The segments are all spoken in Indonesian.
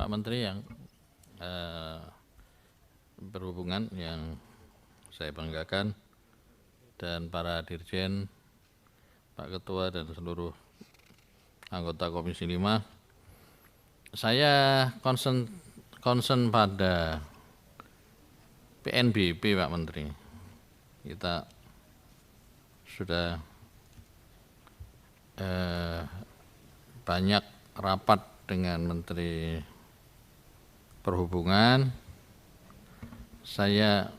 Pak Menteri yang berhubungan yang saya banggakan, dan para dirjen, Pak Ketua dan seluruh anggota Komisi 5. Saya concern pada PNBP, Pak Menteri. Kita sudah banyak rapat dengan Menteri Perhubungan. Saya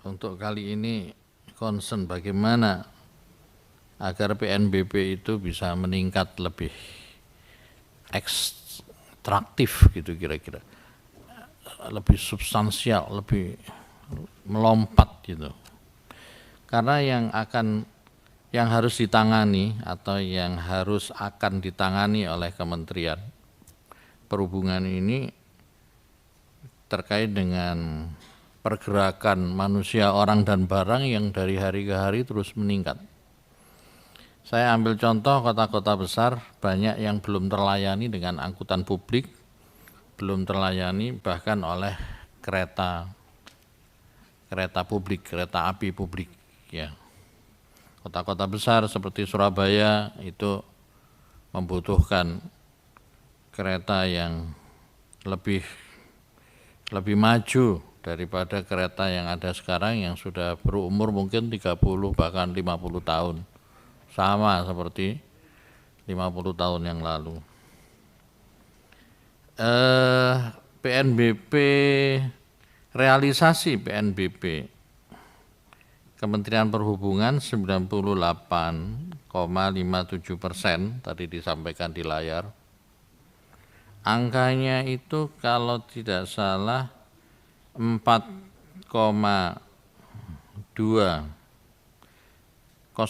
untuk kali ini concern bagaimana agar PNBP itu bisa meningkat lebih ekstraktif gitu, kira-kira lebih substansial, lebih melompat gitu. Karena yang harus ditangani atau yang harus akan ditangani oleh Kementerian Perhubungan ini terkait dengan pergerakan manusia, orang dan barang yang dari hari ke hari terus meningkat. Saya ambil contoh kota-kota besar, banyak yang belum terlayani dengan angkutan publik, belum terlayani bahkan oleh kereta publik, kereta api publik, ya. Kota-kota besar seperti Surabaya itu membutuhkan kereta yang lebih maju daripada kereta yang ada sekarang yang sudah berumur mungkin 30 bahkan 50 tahun. Sama seperti 50 tahun yang lalu. PNBP, realisasi PNBP Kementerian Perhubungan 98,57% tadi disampaikan di layar. Angkanya itu kalau tidak salah 4,204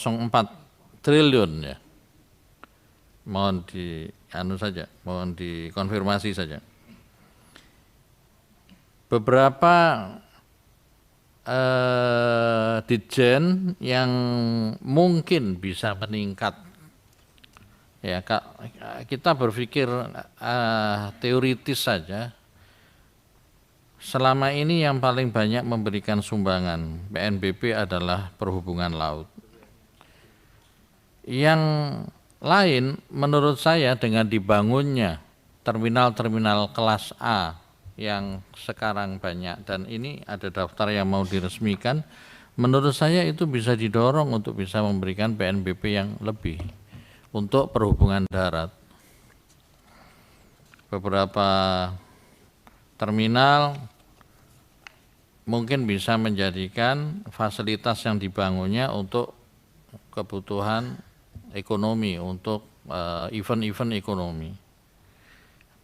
triliun ya. Mohon dikonfirmasi saja. Beberapa ditjen yang mungkin bisa meningkat. Ya, kita berpikir teoritis saja. Selama ini yang paling banyak memberikan sumbangan PNBP adalah Perhubungan Laut. Yang lain menurut saya dengan dibangunnya terminal-terminal kelas A yang sekarang banyak, dan ini ada daftar yang mau diresmikan, menurut saya itu bisa didorong untuk bisa memberikan PNBP yang lebih untuk perhubungan darat. Beberapa terminal mungkin bisa menjadikan fasilitas yang dibangunnya untuk kebutuhan ekonomi, untuk event-event ekonomi.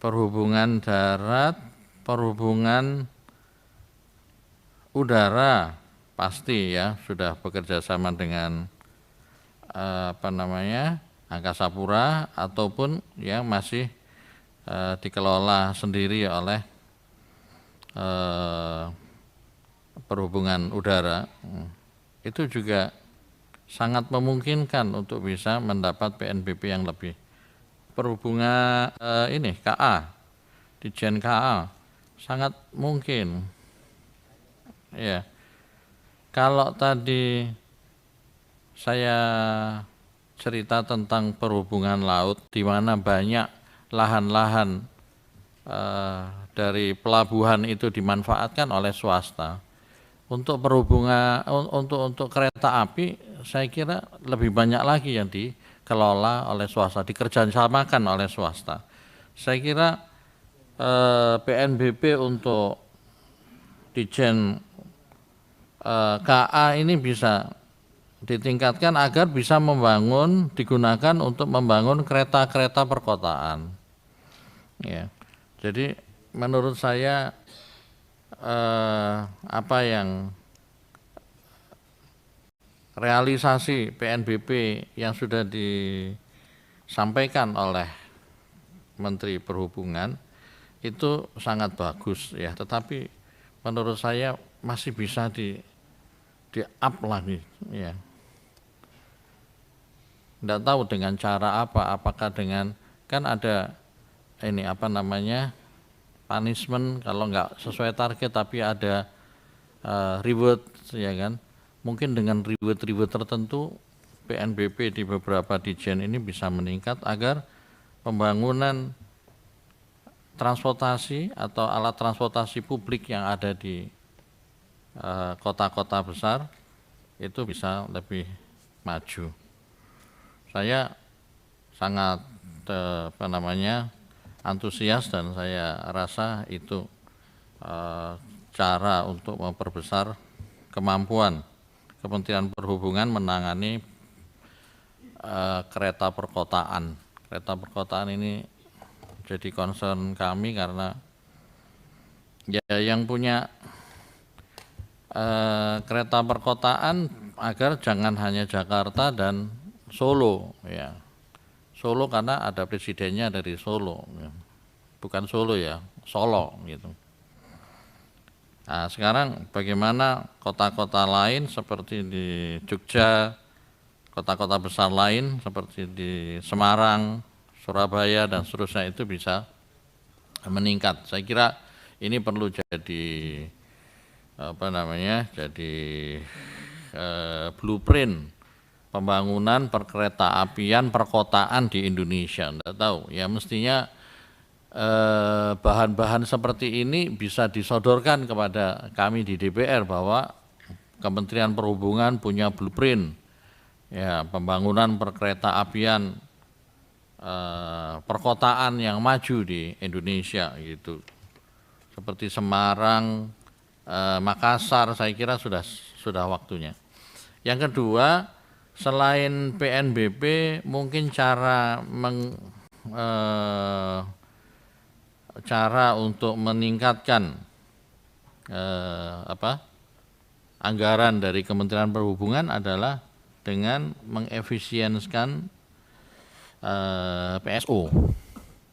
Perhubungan darat, perhubungan udara pasti ya sudah bekerja sama dengan Angkasa Pura ataupun yang masih dikelola sendiri oleh Perhubungan Udara. Itu juga sangat memungkinkan untuk bisa mendapat PNBP yang lebih. Perhubungan KA, Ditjen KA sangat mungkin. Ya. Kalau tadi saya cerita tentang perhubungan laut di mana banyak lahan-lahan dari pelabuhan itu dimanfaatkan oleh swasta. Untuk perhubungan untuk kereta api saya kira lebih banyak lagi yang dikelola oleh swasta, dikerjasamakan oleh swasta. Saya kira PNBP untuk Ditjen KA ini bisa ditingkatkan agar bisa digunakan untuk membangun kereta-kereta perkotaan. Ya, jadi menurut saya realisasi PNBP yang sudah disampaikan oleh Menteri Perhubungan itu sangat bagus ya, tetapi menurut saya masih bisa di-up lagi ya. Tidak tahu dengan cara apa, apakah dengan kan ada punishment kalau nggak sesuai target tapi ada reward, ya kan? Mungkin dengan reward tertentu PNBP di beberapa Ditjen ini bisa meningkat agar pembangunan transportasi atau alat transportasi publik yang ada di kota-kota besar itu bisa lebih maju. Saya sangat antusias dan saya rasa itu cara untuk memperbesar kemampuan Kementerian Perhubungan menangani kereta perkotaan. Kereta perkotaan ini jadi concern kami karena ya yang punya kereta perkotaan agar jangan hanya Jakarta dan Solo, ya. Solo karena ada presidennya dari Solo, ya. Bukan Solo ya, Solo gitu. Nah, sekarang bagaimana kota-kota lain seperti di Jogja, kota-kota besar lain seperti di Semarang, Surabaya dan seterusnya itu bisa meningkat. Saya kira ini perlu jadi jadi blueprint pembangunan perkereta apian perkotaan di Indonesia. Enggak tahu, ya mestinya bahan-bahan seperti ini bisa disodorkan kepada kami di DPR bahwa Kementerian Perhubungan punya blueprint ya pembangunan perkereta apian perkotaan yang maju di Indonesia gitu. Seperti Semarang, Makassar, saya kira sudah waktunya. Yang kedua, selain PNBP mungkin cara untuk meningkatkan anggaran dari Kementerian Perhubungan adalah dengan mengefisienkan PSO.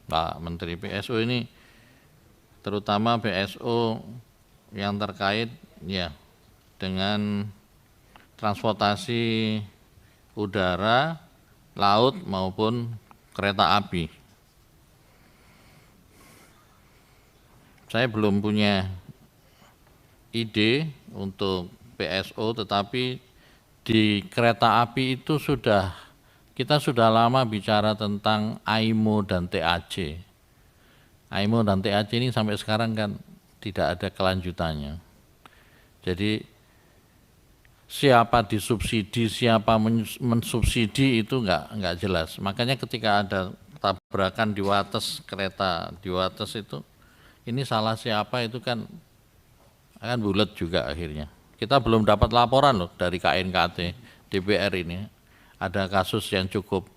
Pak Menteri, PSO ini terutama PSO yang terkait ya dengan transportasi udara, laut maupun kereta api. Saya belum punya ide untuk PSO, tetapi di kereta api itu kita sudah lama bicara tentang AIMO dan TAC. AIMO dan TAC ini sampai sekarang kan tidak ada kelanjutannya. Jadi siapa disubsidi, siapa mensubsidi itu enggak jelas. Makanya ketika ada tabrakan di Wates, kereta di Wates itu, ini salah siapa itu kan akan bulat juga akhirnya. Kita belum dapat laporan loh dari KNKT DPR ini. Ada kasus yang cukup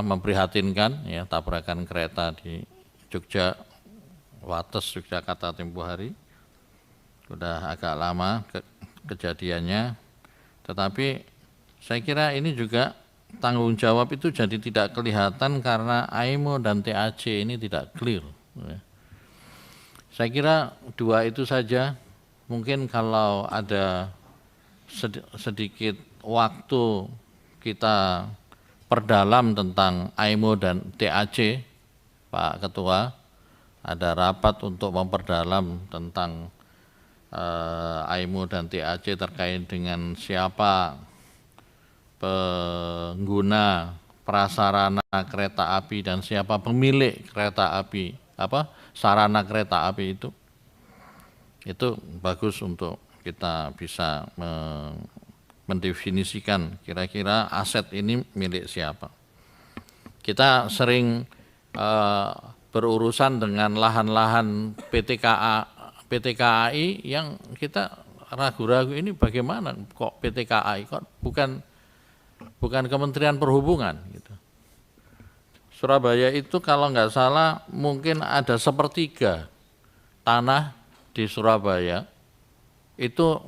memprihatinkan ya, tabrakan kereta di Jogja, Wates, Yogyakarta tempo hari. Sudah agak lama kejadiannya, tetapi saya kira ini juga tanggung jawab itu jadi tidak kelihatan karena AIMO dan TAC ini tidak clear. Saya kira dua itu saja. Mungkin kalau ada sedikit waktu kita perdalam tentang AIMO dan TAC, Pak Ketua, ada rapat untuk memperdalam tentang AIMO dan TAC terkait dengan siapa pengguna prasarana kereta api dan siapa pemilik kereta api, sarana kereta api itu bagus untuk kita bisa mendefinisikan kira-kira aset ini milik siapa. Kita sering berurusan dengan lahan-lahan PT KAI yang kita ragu-ragu ini bagaimana kok PT KAI kok bukan Kementerian Perhubungan gitu. Surabaya itu kalau nggak salah mungkin ada 1/3 tanah di Surabaya itu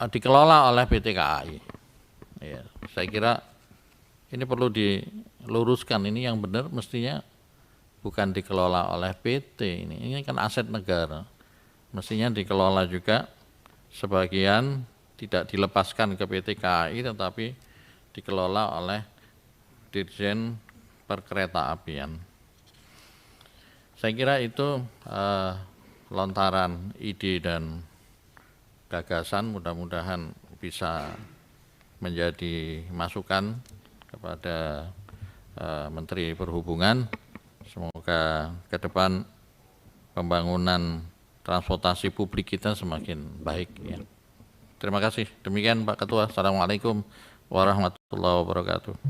dikelola oleh PT KAI. Ya, saya kira ini perlu diluruskan, ini yang benar mestinya bukan dikelola oleh PT ini kan aset negara. Mestinya dikelola juga sebagian tidak dilepaskan ke PT KAI tetapi dikelola oleh Dirjen perkereta apian. Saya kira itu lontaran ide dan gagasan, mudah-mudahan bisa menjadi masukan kepada Menteri Perhubungan. Semoga ke depan pembangunan transportasi publik kita semakin baik. Ya. Terima kasih. Demikian Pak Ketua. Assalamualaikum warahmatullahi wabarakatuh.